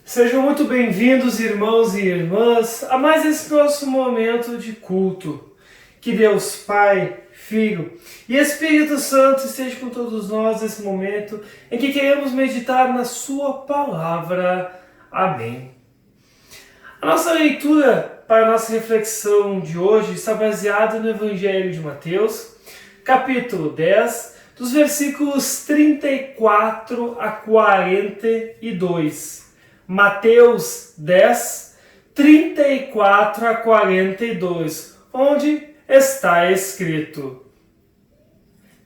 Sejam muito bem-vindos, irmãos e irmãs, a mais esse nosso momento de culto. Que Deus Pai, Filho e Espírito Santo estejam com todos nós nesse momento em que queremos meditar na Sua Palavra. Amém. A nossa leitura para a nossa reflexão de hoje está baseada no Evangelho de Mateus, capítulo 10, dos versículos 34 a 42. Mateus 10, 34 a 42, onde está escrito: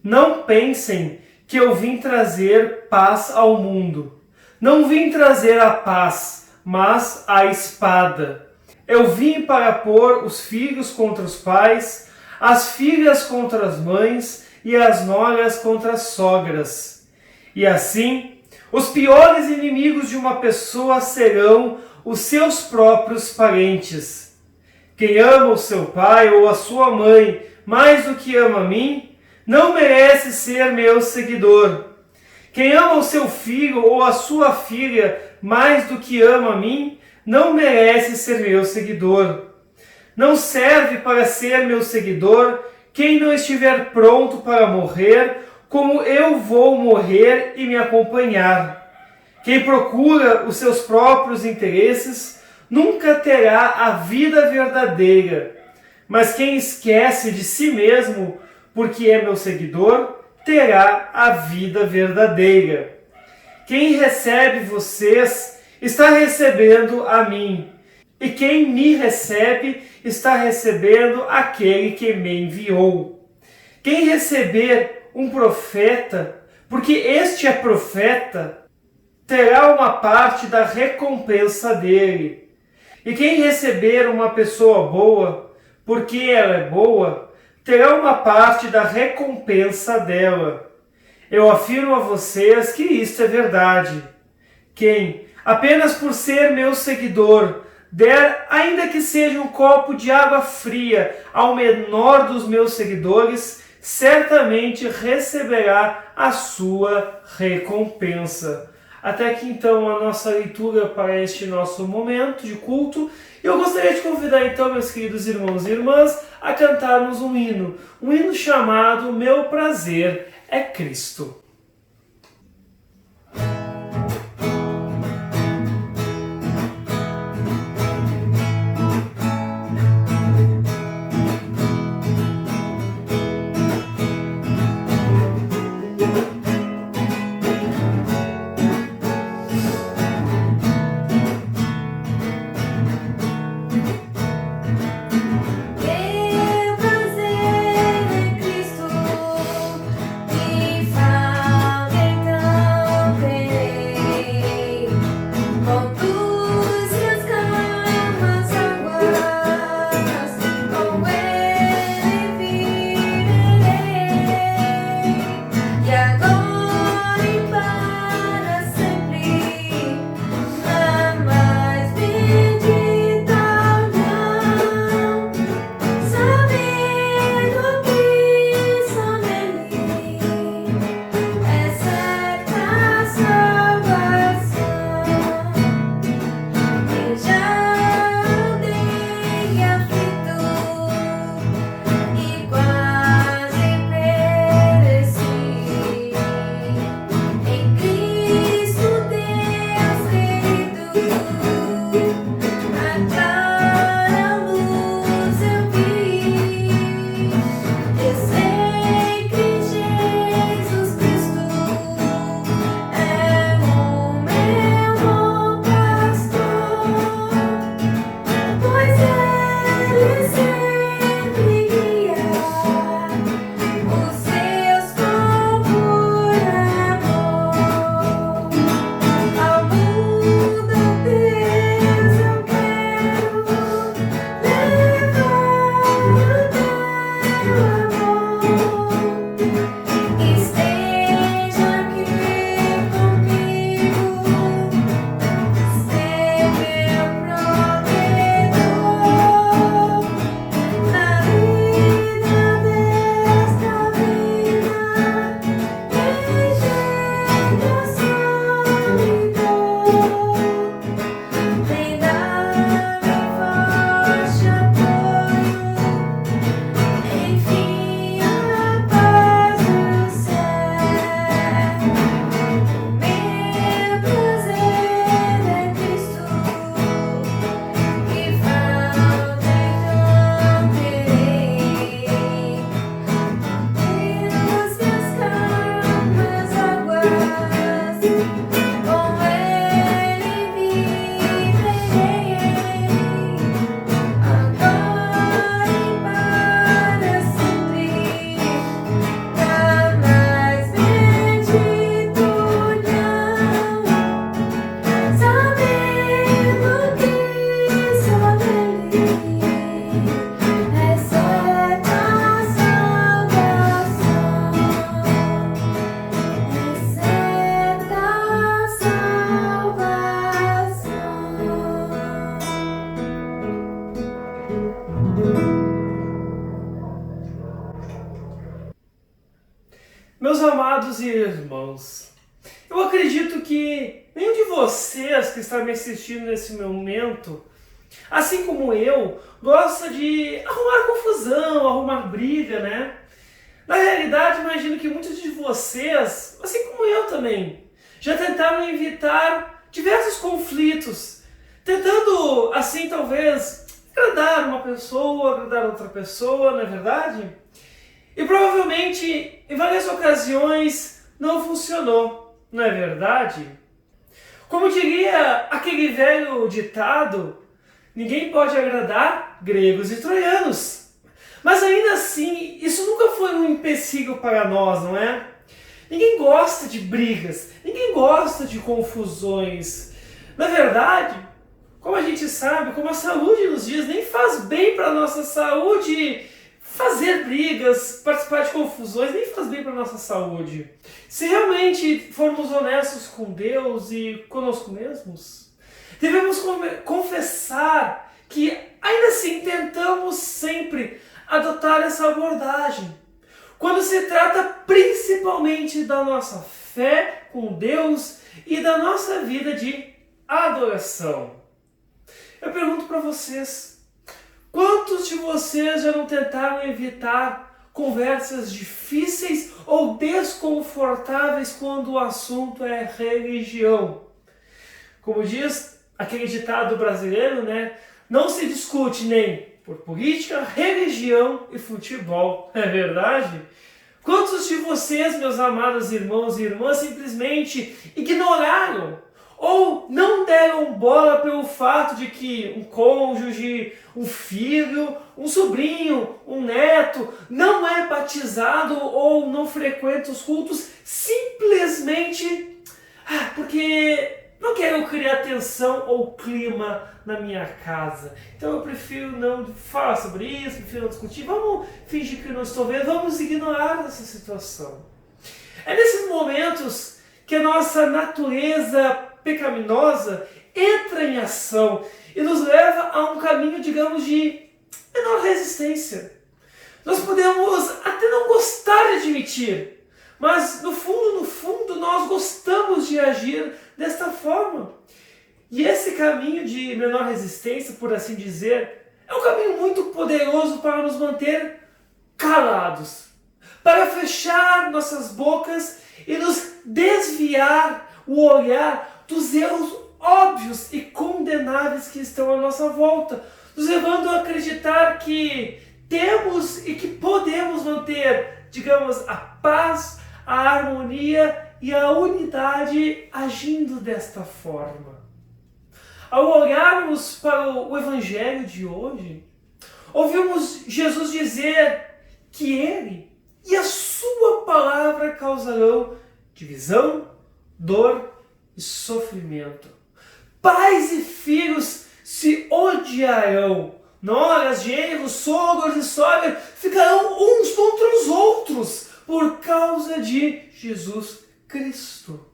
Não pensem que eu vim trazer paz ao mundo. Não vim trazer a paz, mas a espada. Eu vim para pôr os filhos contra os pais, as filhas contra as mães e as noras contra as sogras. E assim, os piores inimigos de uma pessoa serão os seus próprios parentes. Quem ama o seu pai ou a sua mãe mais do que ama a mim, não merece ser meu seguidor. Quem ama o seu filho ou a sua filha mais do que ama a mim, não merece ser meu seguidor. Não serve para ser meu seguidor quem não estiver pronto para morrer, como eu vou morrer e me acompanhar. Quem procura os seus próprios interesses nunca terá a vida verdadeira, mas quem esquece de si mesmo, porque é meu seguidor, terá a vida verdadeira. Quem recebe vocês está recebendo a mim, e quem me recebe está recebendo aquele que me enviou. Quem receber um profeta, porque este é profeta, terá uma parte da recompensa dele. E quem receber uma pessoa boa, porque ela é boa, terá uma parte da recompensa dela. Eu afirmo a vocês que isto é verdade. Quem, apenas por ser meu seguidor, der, ainda que seja um copo de água fria, ao menor dos meus seguidores, certamente receberá a sua recompensa. Até aqui então a nossa leitura para este nosso momento de culto. Eu gostaria de convidar então meus queridos irmãos e irmãs a cantarmos um hino chamado Meu Prazer é Cristo. Meus amados irmãos, eu acredito que nenhum de vocês que está me assistindo nesse momento, assim como eu, gosta de arrumar confusão, arrumar briga, né? Na realidade, imagino que muitos de vocês, assim como eu também, já tentaram evitar diversos conflitos, tentando, assim, talvez, agradar uma pessoa, agradar outra pessoa, não é verdade? E provavelmente, em várias ocasiões, não funcionou, não é verdade? Como diria aquele velho ditado, ninguém pode agradar gregos e troianos. Mas ainda assim, isso nunca foi um empecilho para nós, não é? Ninguém gosta de brigas, ninguém gosta de confusões. Na verdade, como a gente sabe, como a saúde nos diz, nem faz bem para a nossa saúde fazer brigas, participar de confusões, nem faz bem para a nossa saúde. Se realmente formos honestos com Deus e conosco mesmos, devemos confessar que ainda assim tentamos sempre adotar essa abordagem, quando se trata principalmente da nossa fé com Deus e da nossa vida de adoração. Eu pergunto para vocês, quantos de vocês já não tentaram evitar conversas difíceis ou desconfortáveis quando o assunto é religião? Como diz aquele ditado brasileiro, né? Não se discute nem por política, religião e futebol, não é verdade? Quantos de vocês, meus amados irmãos e irmãs, simplesmente ignoraram ou não deram bola pelo fato de que um cônjuge, um filho, um sobrinho, um neto não é batizado ou não frequenta os cultos simplesmente porque não quero criar tensão ou clima na minha casa. Então eu prefiro não falar sobre isso, prefiro não discutir. Vamos fingir que não estou vendo, vamos ignorar essa situação. É nesses momentos que a nossa natureza pecaminosa entra em ação e nos leva a um caminho, digamos, de menor resistência. Nós podemos até não gostar de admitir, mas no fundo, nós gostamos de agir desta forma. E esse caminho de menor resistência, por assim dizer, é um caminho muito poderoso para nos manter calados, para fechar nossas bocas e nos desviar o olhar dos erros óbvios e condenáveis que estão à nossa volta, nos levando a acreditar que temos e que podemos manter, digamos, a paz, a harmonia e a unidade agindo desta forma. Ao olharmos para o Evangelho de hoje, ouvimos Jesus dizer que Ele e a Sua palavra causarão divisão, dor e sofrimento. Pais e filhos se odiarão. Noras, genros, sogros e sogras ficarão uns contra os outros por causa de Jesus Cristo.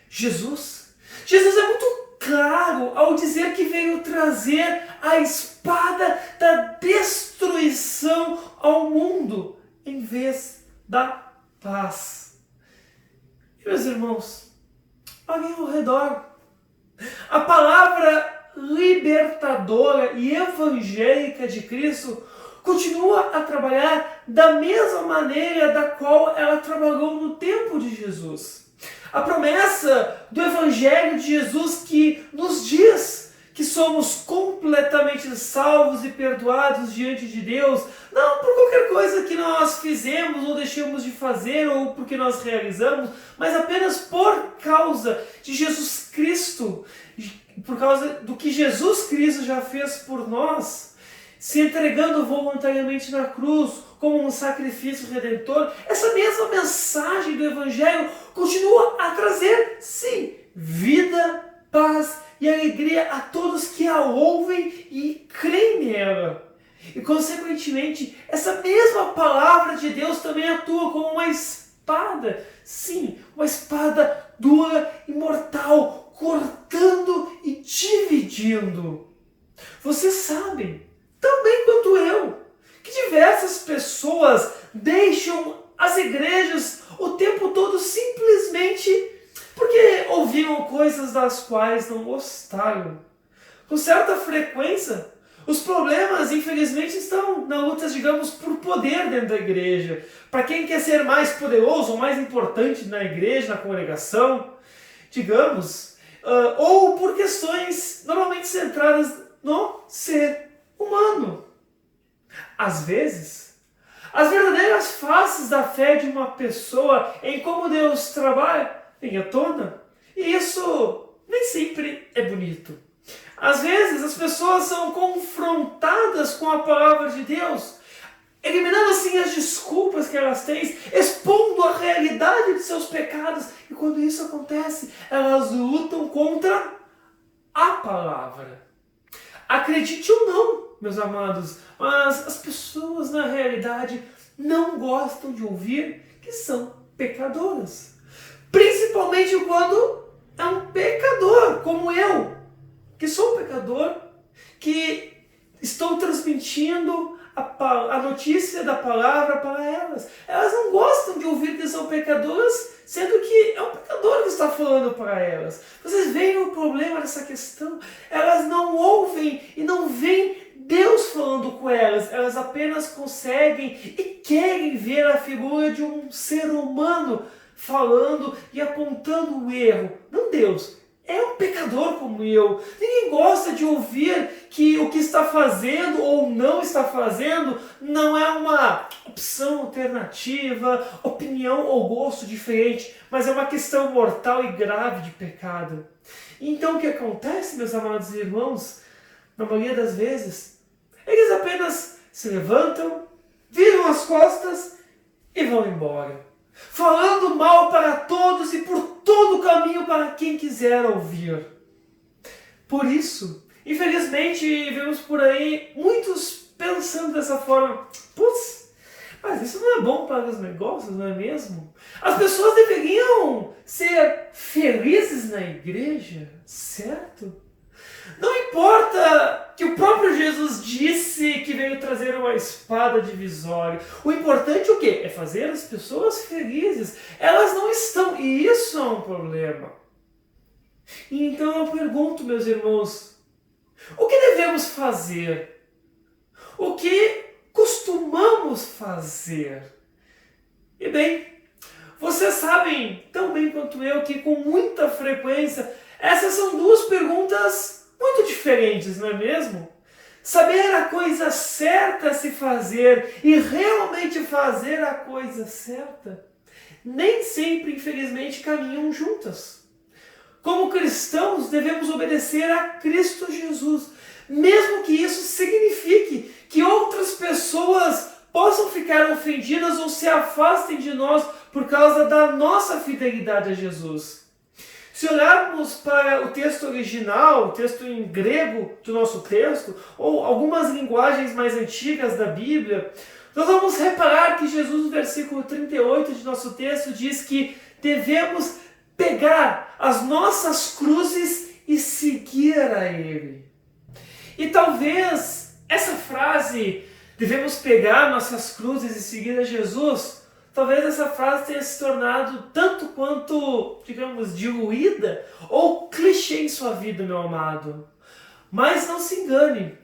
Jesus é muito claro ao dizer que veio trazer a espada da destruição ao mundo em vez da paz. E, meus irmãos, olhem ao redor. A palavra libertadora e evangélica de Cristo continua a trabalhar da mesma maneira da qual ela trabalhou no tempo de Jesus. A promessa do Evangelho de Jesus que nos diz que somos completamente salvos e perdoados diante de Deus, não por qualquer coisa que nós fizemos ou deixamos de fazer ou porque nós realizamos, mas apenas por causa de Jesus Cristo, por causa do que Jesus Cristo já fez por nós, se entregando voluntariamente na cruz como um sacrifício redentor. Essa mesma mensagem do Evangelho continua a trazer, sim, vida, paz e alegria a todos que a ouvem e creem nela. E, consequentemente, essa mesma palavra de Deus também atua como uma espada, sim, uma espada dura e mortal, cortando e dividindo. Vocês sabem, tão bem quanto eu, que diversas pessoas deixam as igrejas o coisas das quais não gostaram. Com certa frequência, os problemas, infelizmente, estão na luta, digamos, por poder dentro da igreja. Para quem quer ser mais poderoso ou mais importante na igreja, na congregação, digamos, ou por questões normalmente centradas no ser humano. Às vezes, as verdadeiras faces da fé de uma pessoa em como Deus trabalha vêm à tona, e isso nem sempre é bonito. Às vezes as pessoas são confrontadas com a palavra de Deus, eliminando assim as desculpas que elas têm, expondo a realidade de seus pecados, e quando isso acontece, elas lutam contra a palavra. Acredite ou não, meus amados, mas as pessoas na realidade não gostam de ouvir que são pecadoras. Principalmente quando é um pecador, como eu, que sou um pecador, que estou transmitindo a notícia da palavra para elas. Elas não gostam de ouvir que são pecadoras, sendo que é um pecador que está falando para elas. Vocês veem o problema dessa questão? Elas não ouvem e não veem Deus falando com elas. Elas apenas conseguem e querem ver a figura de um ser humano falando e apontando o erro. Não Deus. É um pecador como eu. Ninguém gosta de ouvir que o que está fazendo ou não está fazendo não é uma opção alternativa, opinião ou gosto diferente, mas é uma questão mortal e grave de pecado. Então o que acontece, meus amados irmãos, na maioria das vezes, eles apenas se levantam, viram as costas e vão embora, falando mal para todos e por todo o caminho para quem quiser ouvir. Por isso, infelizmente, vemos por aí muitos pensando dessa forma: putz, mas isso não é bom para os negócios, não é mesmo? As pessoas deveriam ser felizes na igreja, certo? Não importa que o próprio Jesus disse que veio trazer uma espada divisória. O importante é o quê? É fazer as pessoas felizes. Elas não estão, e isso é um problema. E então eu pergunto, meus irmãos, o que devemos fazer? O que costumamos fazer? E bem, vocês sabem tão bem quanto eu que com muita frequência essas são duas perguntas muito diferentes, não é mesmo? Saber a coisa certa a se fazer e realmente fazer a coisa certa nem sempre, infelizmente, caminham juntas. Como cristãos, devemos obedecer a Cristo Jesus, mesmo que isso signifique que outras pessoas possam ficar ofendidas ou se afastem de nós por causa da nossa fidelidade a Jesus. Se olharmos para o texto original, o texto em grego do nosso texto, ou algumas linguagens mais antigas da Bíblia, nós vamos reparar que Jesus, no versículo 38 de nosso texto, diz que devemos pegar as nossas cruzes e seguir a Ele. E talvez essa frase, devemos pegar nossas cruzes e seguir a Jesus, talvez essa frase tenha se tornado tanto quanto, digamos, diluída ou clichê em sua vida, meu amado. Mas não se engane,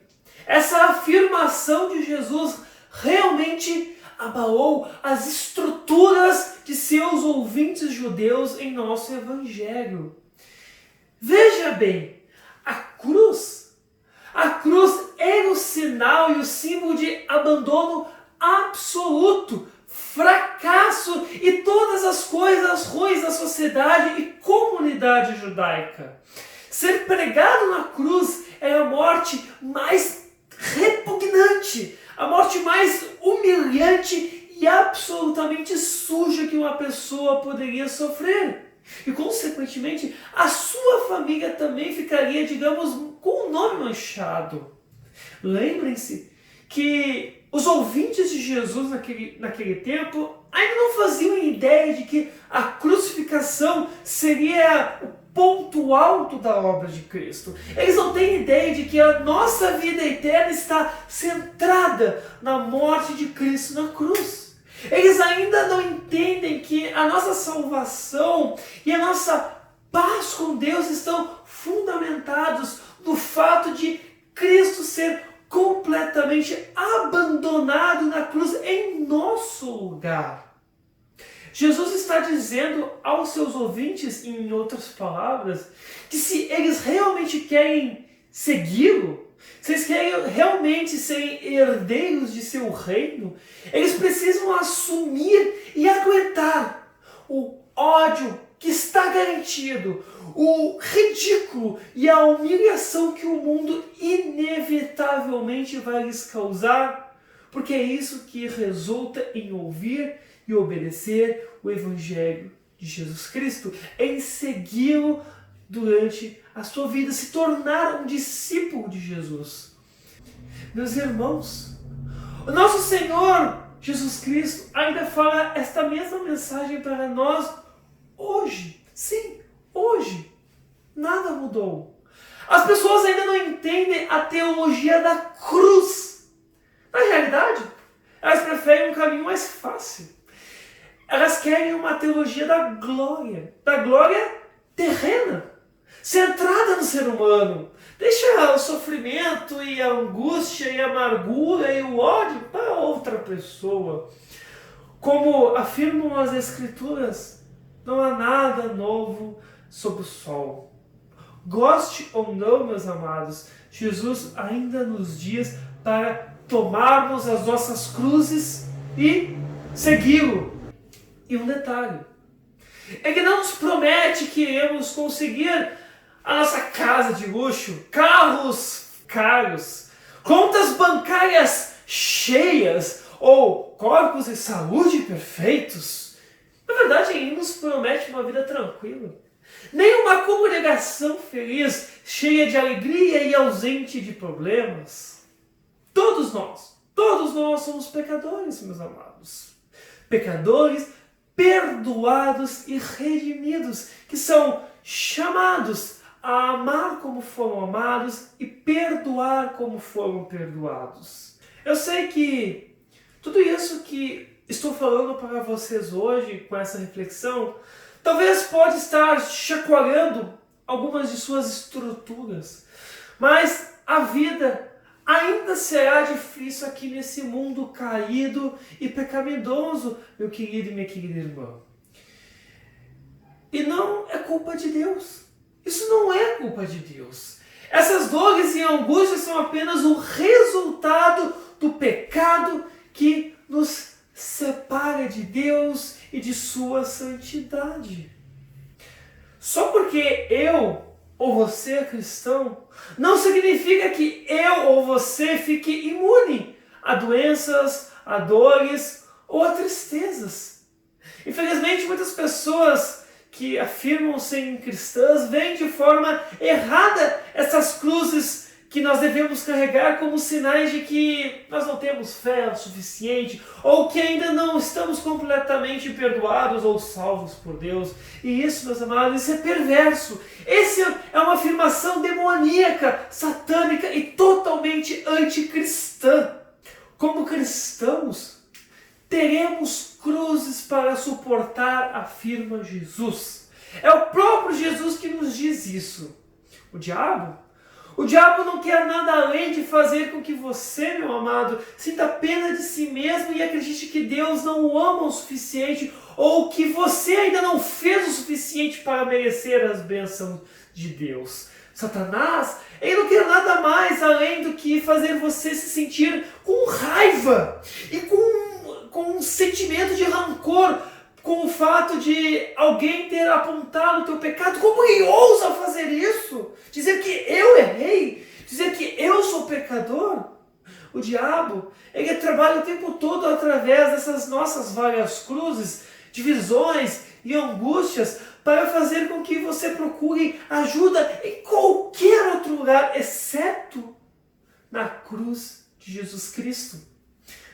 essa afirmação de Jesus realmente abalou as estruturas de seus ouvintes judeus em nosso evangelho. Veja bem, a cruz era o sinal e o símbolo de abandono absoluto, fracasso e todas as coisas ruins da sociedade e comunidade judaica. Ser pregado na cruz é a morte mais repugnante, a morte mais humilhante e absolutamente suja que uma pessoa poderia sofrer. E, consequentemente, a sua família também ficaria, digamos, com o nome manchado. Lembrem-se que os ouvintes de Jesus naquele tempo ainda não faziam ideia de que a crucificação seria o ponto alto da obra de Cristo. Eles não têm ideia de que a nossa vida eterna está centrada na morte de Cristo na cruz. Eles ainda não entendem que a nossa salvação e a nossa paz com Deus estão fundamentados no fato de Cristo ser completamente abandonado na cruz em nosso lugar. Jesus está dizendo aos seus ouvintes, em outras palavras, que se eles realmente querem segui-lo, se eles querem realmente serem herdeiros de seu reino, eles precisam assumir e aguentar o ódio que está garantido, o ridículo e a humilhação que o mundo inevitavelmente vai lhes causar, porque é isso que resulta em ouvir e obedecer o Evangelho de Jesus Cristo, em segui-lo durante a sua vida, se tornar um discípulo de Jesus. Meus irmãos, o nosso Senhor Jesus Cristo ainda fala esta mesma mensagem para nós hoje. Sim, hoje. Nada mudou. As pessoas ainda não entendem a teologia da cruz. Na realidade, elas preferem um caminho mais fácil. Elas querem uma teologia da glória terrena, centrada no ser humano. Deixa o sofrimento e a angústia e a amargura e o ódio para outra pessoa. Como afirmam as Escrituras, não há nada novo sob o sol. Goste ou não, meus amados, Jesus ainda nos diz para tomarmos as nossas cruzes e segui-lo. E um detalhe, é que não nos promete que iremos conseguir a nossa casa de luxo, carros caros, contas bancárias cheias ou corpos de saúde perfeitos. Na verdade, ele nos promete uma vida tranquila, nem uma congregação feliz, cheia de alegria e ausente de problemas. Todos nós somos pecadores, meus amados. Pecadores perdoados e redimidos, que são chamados a amar como foram amados e perdoar como foram perdoados. Eu sei que tudo isso que estou falando para vocês hoje, com essa reflexão, talvez pode estar chacoalhando algumas de suas estruturas, mas a vida ainda será difícil aqui nesse mundo caído e pecaminoso, meu querido e minha querida irmã. E não é culpa de Deus. Isso não é culpa de Deus. Essas dores e angústias são apenas o resultado do pecado que nos separa de Deus e de sua santidade. Só porque eu ou você é cristão, não significa que eu ou você fique imune a doenças, a dores ou a tristezas. Infelizmente, muitas pessoas que afirmam serem cristãs veem de forma errada essas cruzes que nós devemos carregar como sinais de que nós não temos fé o suficiente ou que ainda não estamos completamente perdoados ou salvos por Deus. E isso, meus amados, isso é perverso. Essa é uma afirmação demoníaca, satânica e totalmente anticristã. Como cristãos, teremos cruzes para suportar, afirma Jesus. É o próprio Jesus que nos diz isso. O diabo não quer nada além de fazer com que você, meu amado, sinta pena de si mesmo e acredite que Deus não o ama o suficiente ou que você ainda não fez o suficiente para merecer as bênçãos de Deus. Satanás, ele não quer nada mais além do que fazer você se sentir com raiva e com um sentimento de rancor com o fato de alguém ter apontado o teu pecado. Como ele ousa fazer isso? Dizer que eu errei? Dizer que eu sou pecador? O diabo, ele trabalha o tempo todo através dessas nossas várias cruzes, divisões e angústias para fazer com que você procure ajuda em qualquer outro lugar, exceto na cruz de Jesus Cristo.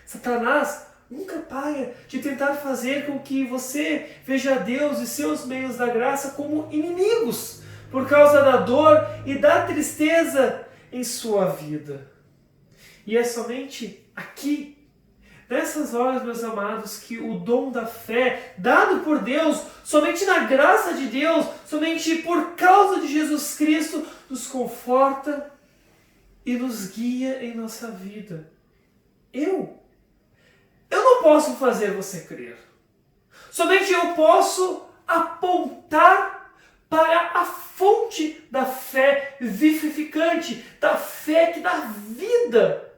Satanás nunca para de tentar fazer com que você veja Deus e seus meios da graça como inimigos por causa da dor e da tristeza em sua vida. E é somente aqui, nessa nessas horas, meus amados, que o dom da fé, dado por Deus, somente na graça de Deus, somente por causa de Jesus Cristo, nos conforta e nos guia em nossa vida. Eu não posso fazer você crer. Somente eu posso apontar para a fonte da fé vivificante, da fé que dá vida.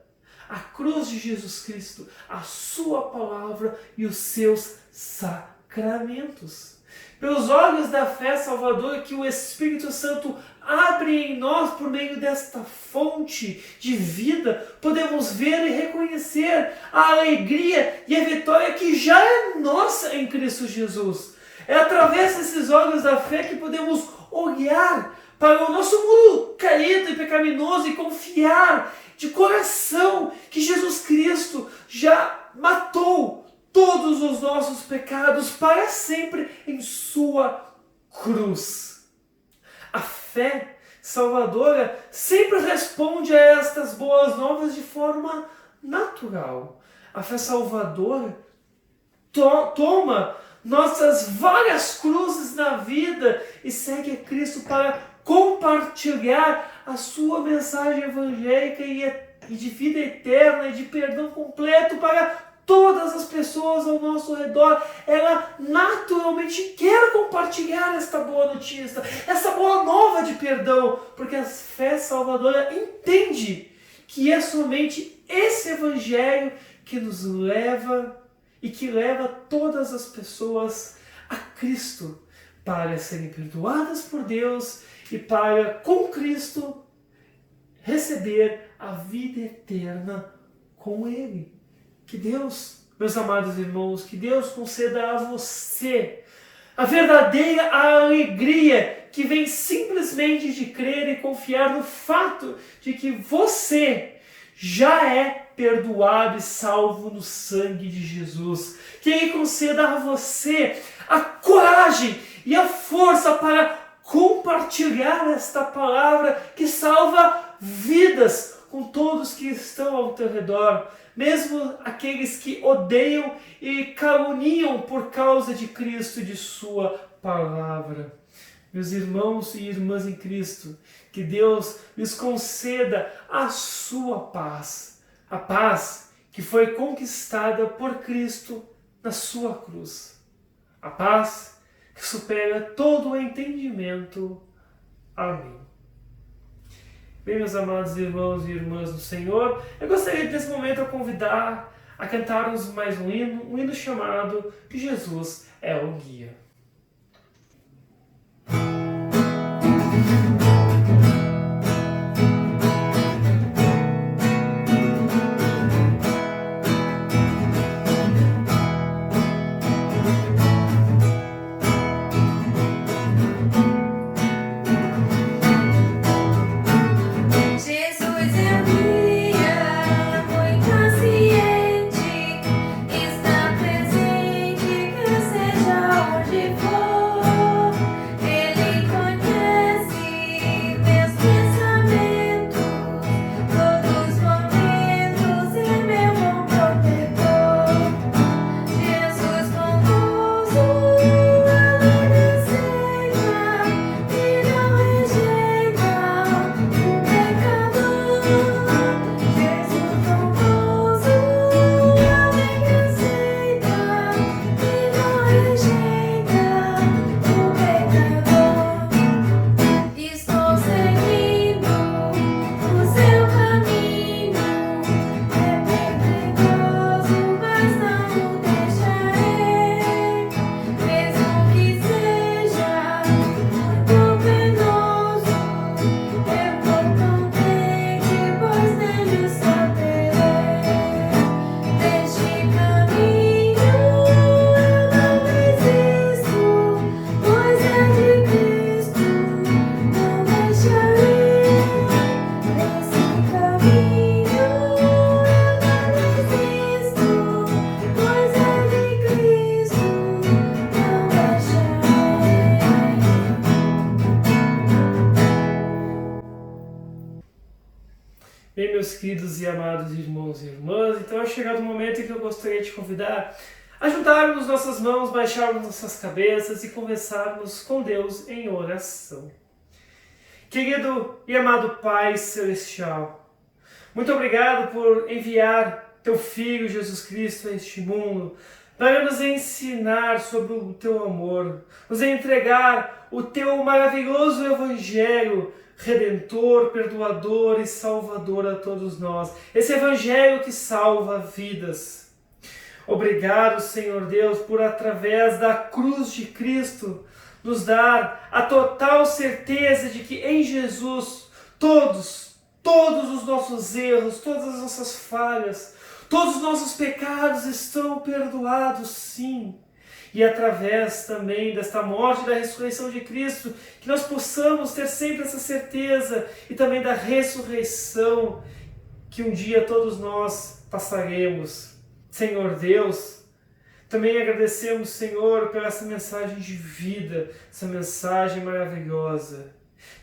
A cruz de Jesus Cristo, a sua palavra e os seus sacramentos. Pelos olhos da fé salvadora que o Espírito Santo abre em nós por meio desta fonte de vida, podemos ver e reconhecer a alegria e a vitória que já é nossa em Cristo Jesus. É através desses olhos da fé que podemos olhar para o nosso mundo caído e pecaminoso e confiar de coração que Jesus Cristo já matou todos os nossos pecados para sempre em sua cruz. A fé salvadora sempre responde a estas boas novas de forma natural. A fé salvadora toma nossas várias cruzes na vida e segue a Cristo para compartilhar a sua mensagem evangélica e de vida eterna e de perdão completo para todas as pessoas ao nosso redor. Ela naturalmente quer compartilhar esta boa notícia, essa boa nova de perdão, porque a fé salvadora entende que é somente esse evangelho que nos leva e que leva todas as pessoas a Cristo para serem perdoadas por Deus e para, com Cristo, receber a vida eterna com Ele. Que Deus, meus amados irmãos, que Deus conceda a você a verdadeira alegria que vem simplesmente de crer e confiar no fato de que você já é perdoado e salvo no sangue de Jesus. Que Ele conceda a você a coragem e a força para compartilhar esta palavra que salva vidas com todos que estão ao teu redor, mesmo aqueles que odeiam e caluniam por causa de Cristo e de sua palavra. Meus irmãos e irmãs em Cristo, que Deus lhes conceda a sua paz, a paz que foi conquistada por Cristo na sua cruz, a paz que supera todo o entendimento. Amém. Bem, meus amados irmãos e irmãs do Senhor, eu gostaria nesse momento de convidar a cantarmos mais um hino chamado Jesus é o Guia. Bem, meus queridos e amados irmãos, irmãos e irmãs. Então é chegado o momento em que eu gostaria de convidar a juntarmos nossas mãos, baixarmos nossas cabeças e conversarmos com Deus em oração. Querido e amado Pai Celestial, muito obrigado por enviar Teu Filho Jesus Cristo a este mundo para nos ensinar sobre o Teu amor, nos entregar o Teu maravilhoso Evangelho redentor, perdoador e salvador a todos nós. Esse Evangelho que salva vidas. Obrigado, Senhor Deus, por através da cruz de Cristo nos dar a total certeza de que em Jesus todos os nossos erros, todas as nossas falhas, todos os nossos pecados estão perdoados, sim. E através também desta morte e da ressurreição de Cristo, que nós possamos ter sempre essa certeza e também da ressurreição, que um dia todos nós passaremos. Senhor Deus, também agradecemos, Senhor, por essa mensagem de vida, essa mensagem maravilhosa.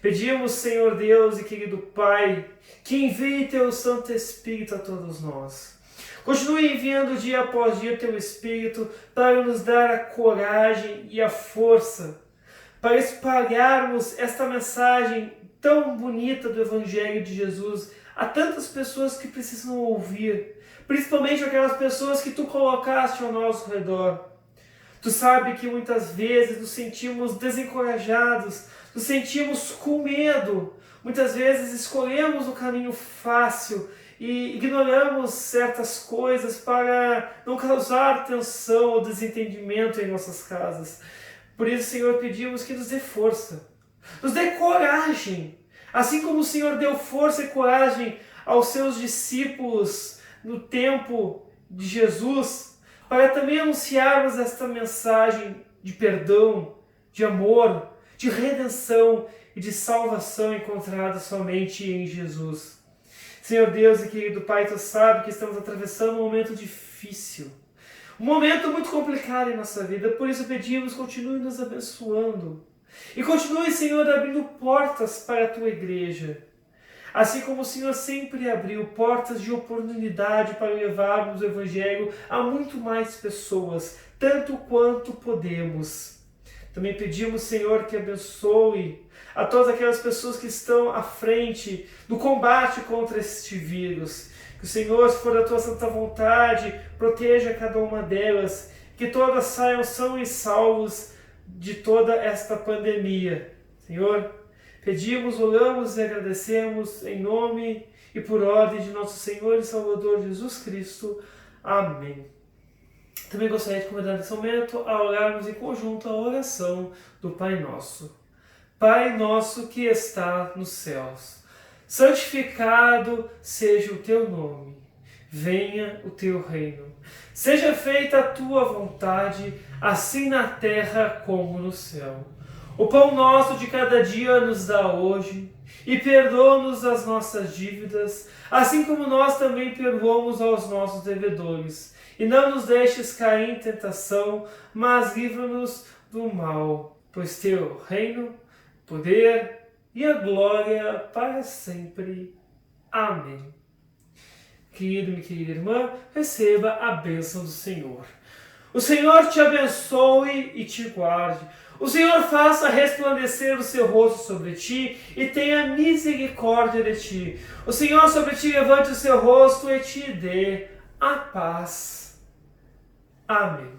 Pedimos, Senhor Deus e querido Pai, que envie Teu Santo Espírito a todos nós. Continue enviando dia após dia Teu Espírito para nos dar a coragem e a força para espalharmos esta mensagem tão bonita do Evangelho de Jesus a tantas pessoas que precisam ouvir, principalmente aquelas pessoas que Tu colocaste ao nosso redor. Tu sabe que muitas vezes nos sentimos desencorajados, nos sentimos com medo, muitas vezes escolhemos o caminho fácil e ignoramos certas coisas para não causar tensão ou desentendimento em nossas casas. Por isso, Senhor, pedimos que nos dê força, nos dê coragem, assim como o Senhor deu força e coragem aos seus discípulos no tempo de Jesus, para também anunciarmos esta mensagem de perdão, de amor, de redenção e de salvação encontrada somente em Jesus. Senhor Deus e querido Pai, Tu sabe que estamos atravessando um momento difícil, um momento muito complicado em nossa vida, por isso pedimos, continue nos abençoando e continue, Senhor, abrindo portas para a Tua igreja, assim como o Senhor sempre abriu portas de oportunidade para levarmos o Evangelho a muito mais pessoas, tanto quanto podemos. Também pedimos, Senhor, que abençoe a todas aquelas pessoas que estão à frente do combate contra este vírus. Que o Senhor, se for da Tua santa vontade, proteja cada uma delas, que todas saiam são e salvos de toda esta pandemia. Senhor, pedimos, oramos e agradecemos em nome e por ordem de nosso Senhor e Salvador Jesus Cristo. Amém. Também gostaria de convidar nesse momento a orarmos em conjunto a oração do Pai Nosso. Pai nosso que está nos céus, santificado seja o Teu nome. Venha o Teu reino. Seja feita a Tua vontade, assim na terra como no céu. O pão nosso de cada dia nos dá hoje, e perdoa-nos as nossas dívidas, assim como nós também perdoamos aos nossos devedores. E não nos deixes cair em tentação, mas livra-nos do mal, pois Teu reino, poder e a glória para sempre. Amém. Querido e querida irmã, receba a bênção do Senhor. O Senhor te abençoe e te guarde. O Senhor faça resplandecer o seu rosto sobre ti e tenha misericórdia de ti. O Senhor sobre ti levante o seu rosto e te dê a paz. Amém.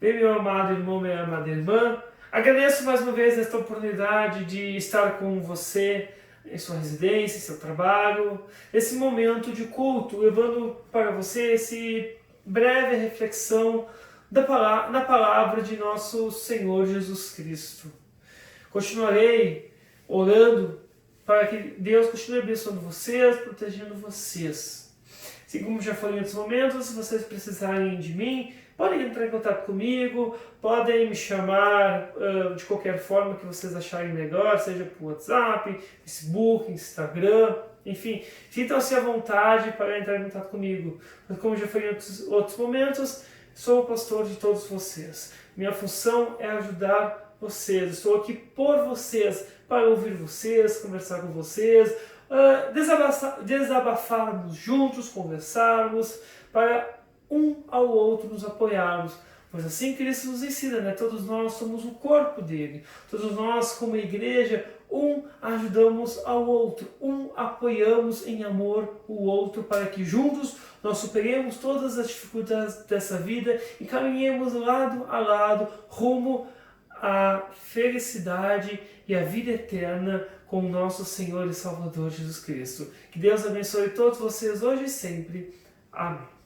Bem, meu amado irmão, minha amada irmã, agradeço mais uma vez esta oportunidade de estar com você em sua residência, em seu trabalho, nesse momento de culto, levando para você esse breve reflexão na palavra de nosso Senhor Jesus Cristo. Continuarei orando para que Deus continue abençoando vocês, protegendo vocês. Assim como já falei em outros momentos, se vocês precisarem de mim, podem entrar em contato comigo, podem me chamar de qualquer forma que vocês acharem melhor, seja por WhatsApp, Facebook, Instagram, enfim, sintam-se à vontade para entrar em contato comigo. Mas como já falei em outros momentos, sou o pastor de todos vocês. Minha função é ajudar vocês, estou aqui por vocês, para ouvir vocês, conversar com vocês, desabafarmos juntos, conversarmos, para um ao outro nos apoiarmos. Pois assim Cristo nos ensina, né? Todos nós somos o corpo dele. Todos nós, como igreja, um ajudamos ao outro, um apoiamos em amor o outro, para que juntos nós superemos todas as dificuldades dessa vida e caminhemos lado a lado rumo à felicidade e à vida eterna com o nosso Senhor e Salvador Jesus Cristo. Que Deus abençoe todos vocês hoje e sempre. Amém.